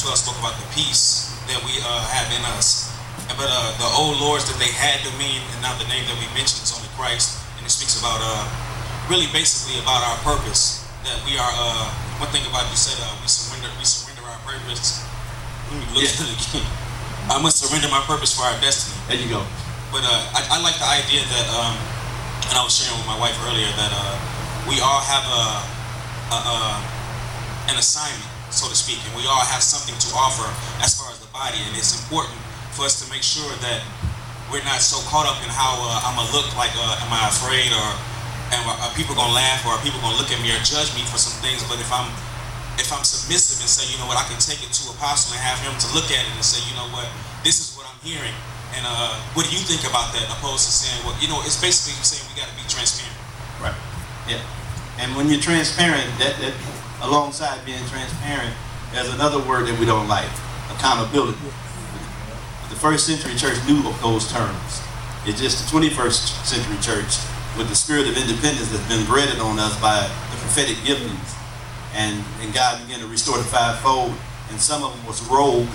12 spoke about the peace that we have in us. But the old lords that they had dominion, and now the name that we mentioned is only Christ, and it speaks about really basically about our purpose. That we are one thing about you said we surrender our purpose. Let me look at it again. I must surrender my purpose for our destiny. There you go. But I like the idea that, and I was sharing with my wife earlier, that we all have an assignment, so to speak, and we all have something to offer as far as the body, and it's important for us to make sure that we're not so caught up in how I'm gonna look like, am I afraid, or are people gonna laugh, or are people gonna look at me or judge me for some things? But if I'm submissive and say, you know what, I can take it to Apostle and have him to look at it and say, you know what, this is what I'm hearing, and what do you think about that? Opposed to saying, well, you know, it's basically saying we got to be transparent. Right. Yeah. And when you're transparent, that alongside being transparent, there's another word that we don't like: accountability. The first century church knew of those terms. It's just the 21st century church, with the spirit of independence that's been bred on us by the prophetic giftings, and God began to restore the fivefold, and some of them was rogue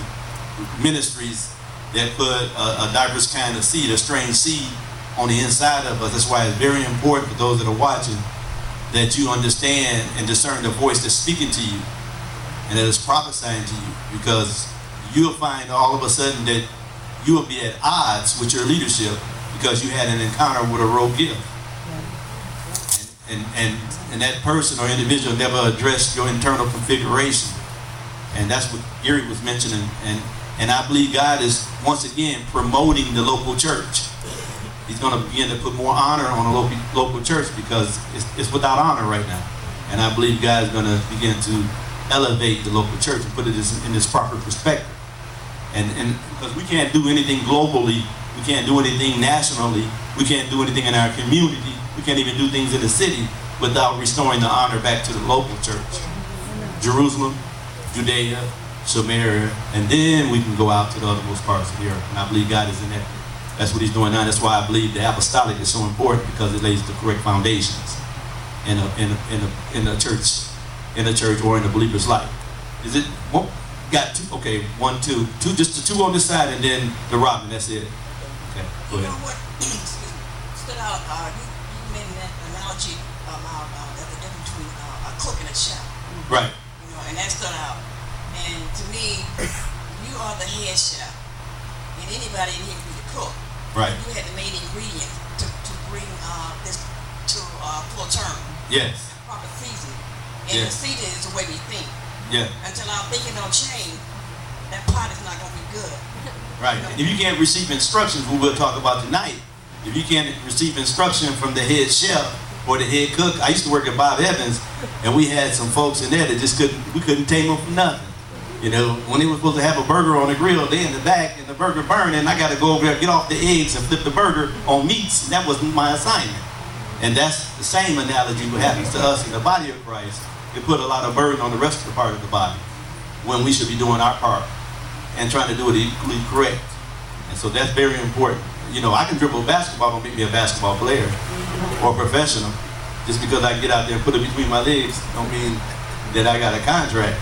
ministries that put a diverse kind of seed, a strange seed, on the inside of us. That's why it's very important for those that are watching that you understand and discern the voice that's speaking to you and that is prophesying to you, because you'll find all of a sudden that you will be at odds with your leadership because you had an encounter with a rogue gift. And that person or individual never addressed your internal configuration. And that's what Gary was mentioning. And I believe God is once again promoting the local church. He's going to begin to put more honor on a local church because it's without honor right now. And I believe God is going to begin to elevate the local church and put it in this proper perspective. And because we can't do anything globally, we can't do anything nationally, we can't do anything in our community, we can't even do things in the city without restoring the honor back to the local church. Jerusalem, Judea, Samaria, and then we can go out to the othermost parts of the earth. And I believe God is in that. That's what he's doing now. That's why I believe the apostolic is so important, because it lays the correct foundations in a church or in a believer's life. Is it? Well, got two. Okay, 1, 2, 2. Just the two on this side, and then the Robin. That's it. Okay, go ahead. You know what stood out? You made that analogy about the difference between a cook and a chef. Right. You know, and that stood out. And to me, you are the head chef, and anybody in here can be the cook. Right. You had the main ingredient to bring this to full term. Yes. Proper seasoning. And the seasoning is the way we think. Yeah. Until our thinking don't change, that pot is not going to be good. Right. And if you can't receive instructions, what we'll talk about tonight, if you can't receive instruction from the head chef or the head cook. I used to work at Bob Evans, and we had some folks in there that just couldn't tame them for nothing. You know, when they were supposed to have a burger on the grill, they in the back and the burger burned, and I got to go over there, get off the eggs and flip the burger on meats, and that wasn't my assignment. And that's the same analogy what happens to us in the body of Christ. It put a lot of burden on the rest of the part of the body when we should be doing our part and trying to do it equally correct. And so that's very important. You know, I can dribble basketball, don't make me a basketball player or professional. Just because I get out there and put it between my legs don't mean that I got a contract.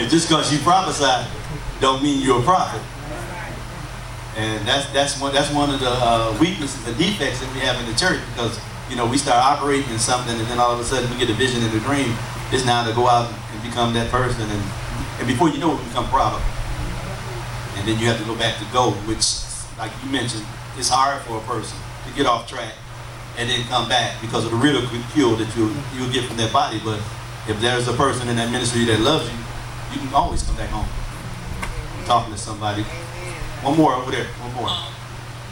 Just because you prophesy don't mean you're a prophet. And that's one of the weaknesses, the defects that we have in the church, because you know we start operating in something and then all of a sudden we get a vision and a dream. It's now to go out and become that person, and before you know it, we become problem. And then you have to go back to go, which, like you mentioned, it's hard for a person to get off track and then come back because of the ridicule that you'll get from that body. But if there's a person in that ministry that loves you, you can always come back home. I'm talking to somebody. One more over there. One more.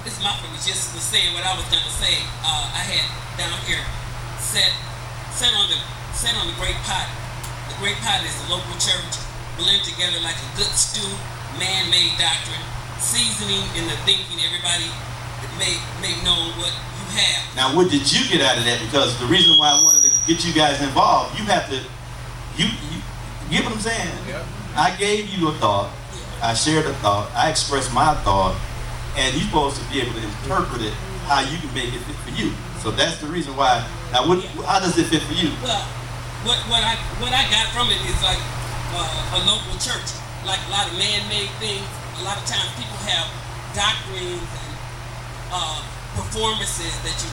This Mafia was just saying what I was gonna say. I had down here set on the great pot. The great pot is the local church, blend together like a good stew, man-made doctrine, seasoning in the thinking. Everybody make known what you have. Now, what did you get out of that? Because the reason why I wanted to get you guys involved, you have to, you get what I'm saying? Yeah. I gave you a thought. I shared a thought. I expressed my thought, and you're supposed to be able to interpret it how you can make it fit for you. So that's the reason why. Now, how does it fit for you? Well, what I got from it is like a local church. Like a lot of man-made things, a lot of times people have doctrines and performances that you